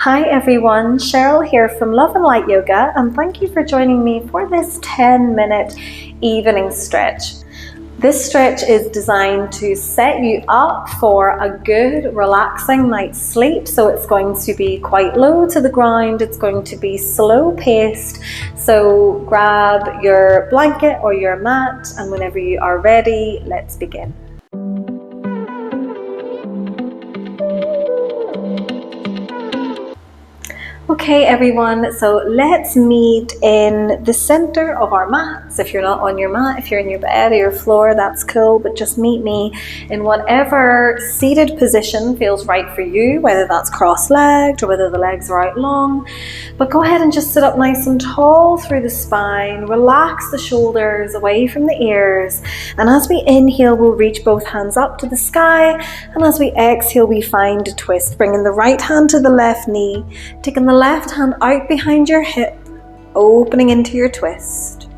Hi everyone, Cheryl here from Love and Light Yoga, and thank you for joining me for this 10-minute evening stretch. This stretch is designed to set you up for a good, relaxing night's sleep. So it's going to be quite low to the ground, it's going to be slow paced. So grab your blanket or your mat, and whenever you are ready, let's begin. Okay everyone, so let's meet in the center of our mats. If you're not on your mat, if you're in your bed or your floor, that's cool, but just meet me in whatever seated position feels right for you, whether that's cross-legged or whether the legs are out long. But go ahead and just sit up nice and tall through the spine, relax the shoulders away from the ears, and as we inhale, we'll reach both hands up to the sky, and as we exhale, we find a twist, bringing the right hand to the left knee, taking the left hand out behind your hip, opening into your twist.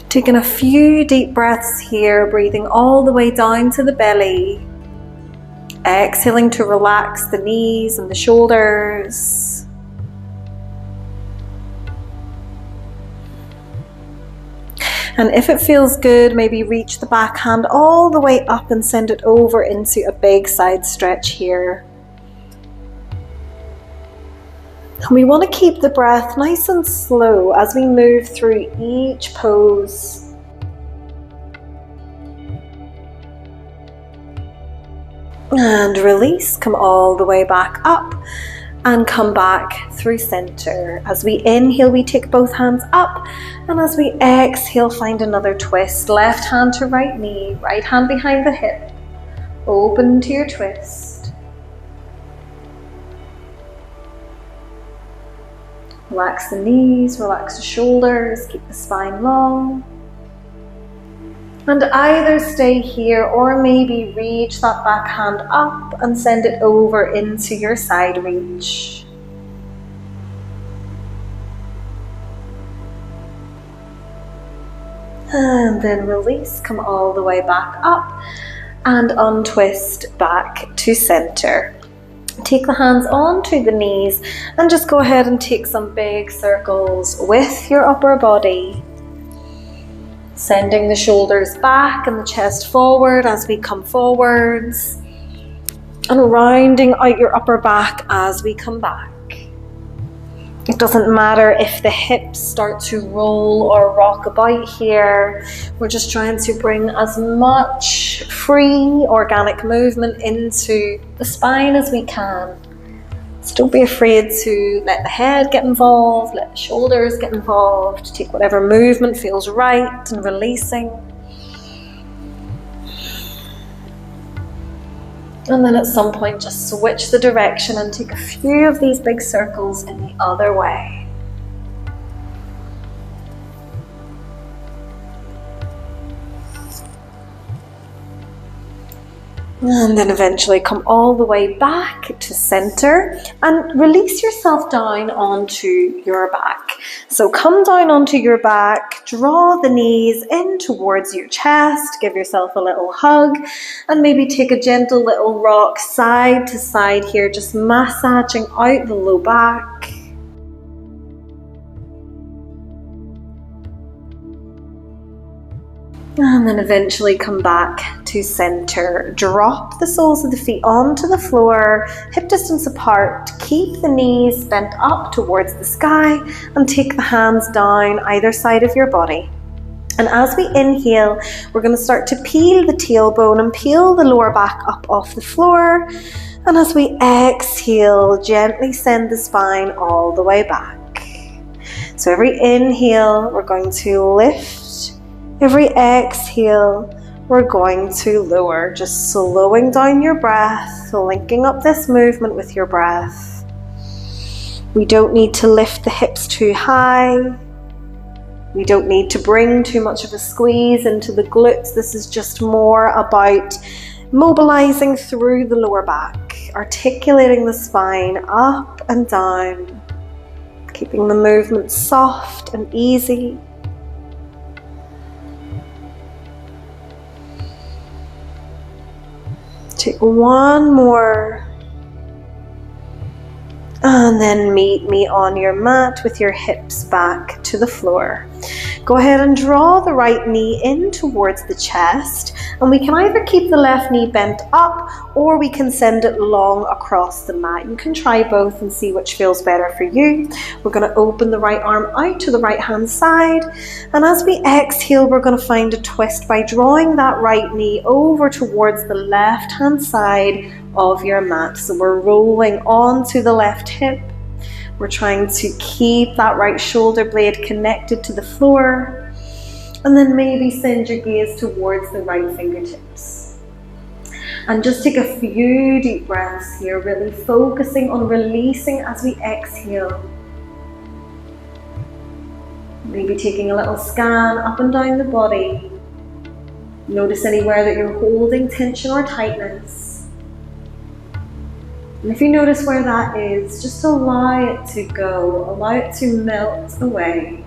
Taking a few deep breaths here, breathing all the way down to the belly. Exhaling to relax the knees and the shoulders. And if it feels good, maybe reach the back hand all the way up and send it over into a big side stretch here. And we want to keep the breath nice and slow as we move through each pose. And release, come all the way back up and come back through center. As we inhale, we take both hands up, and as we exhale, find another twist. Left hand to right knee, right hand behind the hip. Open to your twist. Relax the knees, relax the shoulders, keep the spine long. And either stay here or maybe reach that back hand up and send it over into your side reach. And then release, come all the way back up and untwist back to center. Take the hands onto the knees and just go ahead and take some big circles with your upper body. Sending the shoulders back and the chest forward as we come forwards. And rounding out your upper back as we come back. It doesn't matter if the hips start to roll or rock about here. We're just trying to bring as much free organic movement into the spine as we can. So don't be afraid to let the head get involved, let the shoulders get involved, take whatever movement feels right and releasing. And then at some point just switch the direction and take a few of these big circles in the other way. And then eventually come all the way back to center and release yourself down onto your back. So come down onto your back, draw the knees in towards your chest, give yourself a little hug, and maybe take a gentle little rock side to side here, just massaging out the low back. And then eventually come back to center. Drop the soles of the feet onto the floor, hip distance apart. Keep the knees bent up towards the sky and take the hands down either side of your body. And as we inhale, we're going to start to peel the tailbone and peel the lower back up off the floor. And as we exhale, gently send the spine all the way back. So every inhale, we're going to lift. Every exhale, we're going to lower, just slowing down your breath, linking up this movement with your breath. We don't need to lift the hips too high. We don't need to bring too much of a squeeze into the glutes. This is just more about mobilizing through the lower back, articulating the spine up and down, keeping the movement soft and easy. Take one more. And then meet me on your mat with your hips back to the floor. Go ahead and draw the right knee in towards the chest, and we can either keep the left knee bent up or we can send it long across the mat. You can try both and see which feels better for you. We're going to open the right arm out to the right hand side, and as we exhale, we're going to find a twist by drawing that right knee over towards the left hand side of your mat. So we're rolling onto the left hip. We're trying to keep that right shoulder blade connected to the floor, and then maybe send your gaze towards the right fingertips. And just take a few deep breaths here, really focusing on releasing as we exhale. Maybe taking a little scan up and down the body. Notice anywhere that you're holding tension or tightness. And if you notice where that is, just allow it to go, allow it to melt away.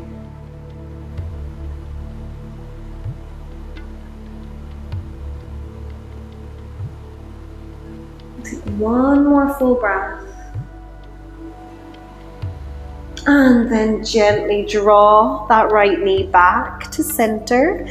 Take one more full breath. And then gently draw that right knee back to center,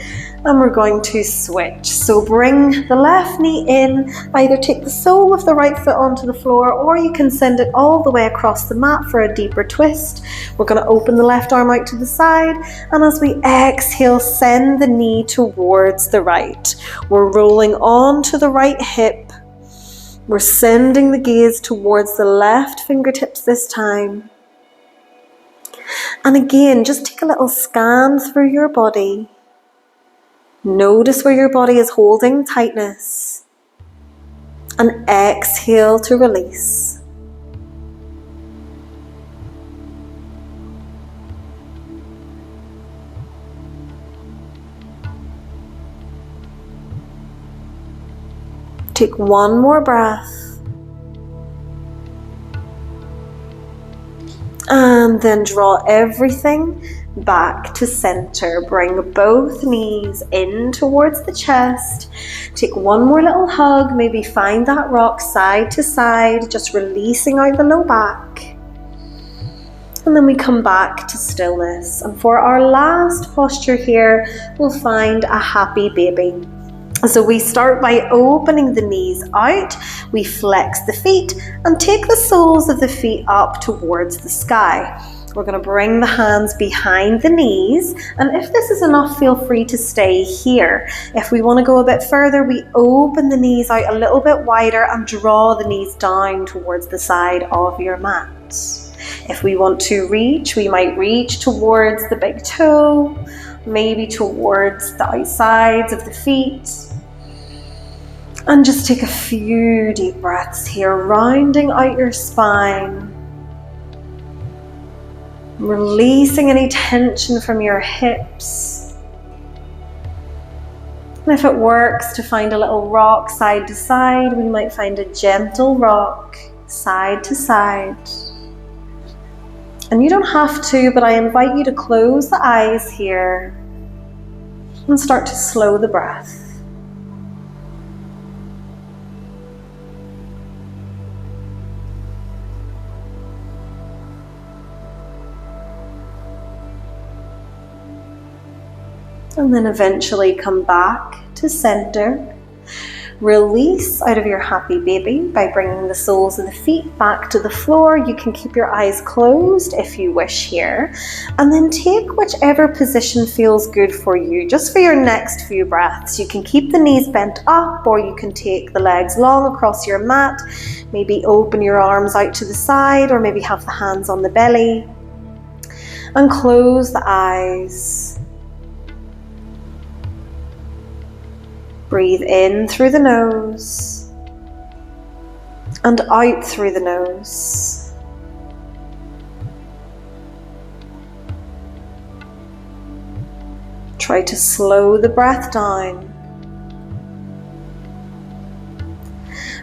and we're going to switch. So bring the left knee in, either take the sole of the right foot onto the floor, or you can send it all the way across the mat for a deeper twist. We're going to open the left arm out to the side, and as we exhale, send the knee towards the right. We're rolling onto the right hip. We're sending the gaze towards the left fingertips this time. And again, just take a little scan through your body. Notice where your body is holding tightness. And exhale to release. Take one more breath. And then draw everything back to center. Bring both knees in towards the chest. Take one more little hug. Maybe find that rock side to side, just releasing out the low back. And then we come back to stillness. And for our last posture here, we'll find a happy baby. So we start by opening the knees out, we flex the feet and take the soles of the feet up towards the sky. We're going to bring the hands behind the knees, and if this is enough, feel free to stay here. If we want to go a bit further, we open the knees out a little bit wider and draw the knees down towards the side of your mat. If we want to reach, we might reach towards the big toe, maybe towards the outsides of the feet. And just take a few deep breaths here, rounding out your spine. Releasing any tension from your hips. And if it works to find a little rock side to side, we might find a gentle rock side to side. And you don't have to, but I invite you to close the eyes here and start to slow the breath. And then eventually come back to center. Release out of your happy baby by bringing the soles of the feet back to the floor. You can keep your eyes closed if you wish here. And then take whichever position feels good for you. Just for your next few breaths, you can keep the knees bent up, or you can take the legs long across your mat. Maybe open your arms out to the side, or maybe have the hands on the belly. And close the eyes. Breathe in through the nose and out through the nose. Try to slow the breath down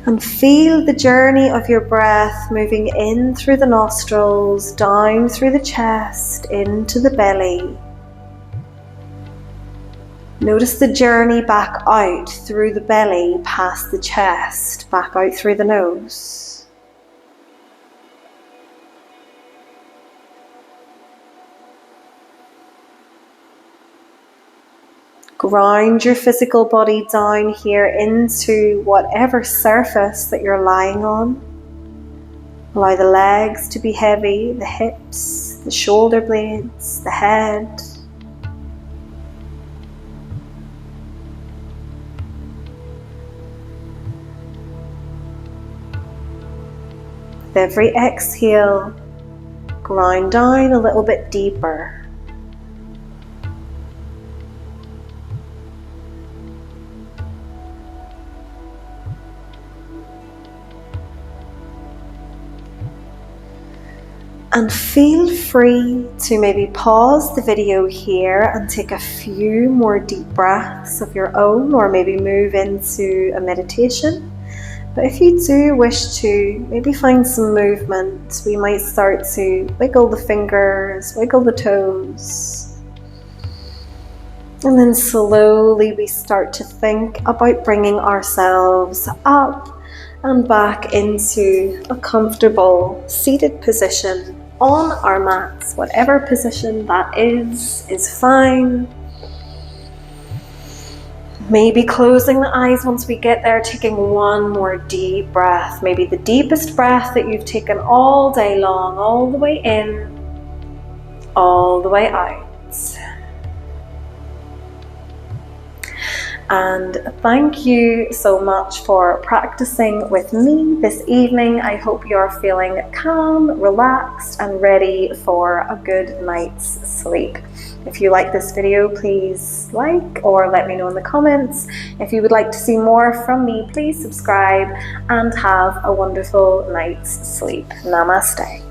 and feel the journey of your breath moving in through the nostrils, down through the chest, into the belly. Notice the journey back out through the belly, past the chest, back out through the nose. Ground your physical body down here into whatever surface that you're lying on. Allow the legs to be heavy, the hips, the shoulder blades, the head. With every exhale, ground down a little bit deeper. And feel free to maybe pause the video here and take a few more deep breaths of your own, or maybe move into a meditation. But if you do wish to maybe find some movement, we might start to wiggle the fingers, wiggle the toes. And then slowly we start to think about bringing ourselves up and back into a comfortable seated position on our mats. Whatever position that is fine. Maybe closing the eyes once we get there, taking one more deep breath. Maybe the deepest breath that you've taken all day long, all the way in, all the way out. And thank you so much for practicing with me this evening. I hope you're feeling calm, relaxed, and ready for a good night's sleep. If you like this video, please like or let me know in the comments. If you would like to see more from me, please subscribe and have a wonderful night's sleep. Namaste.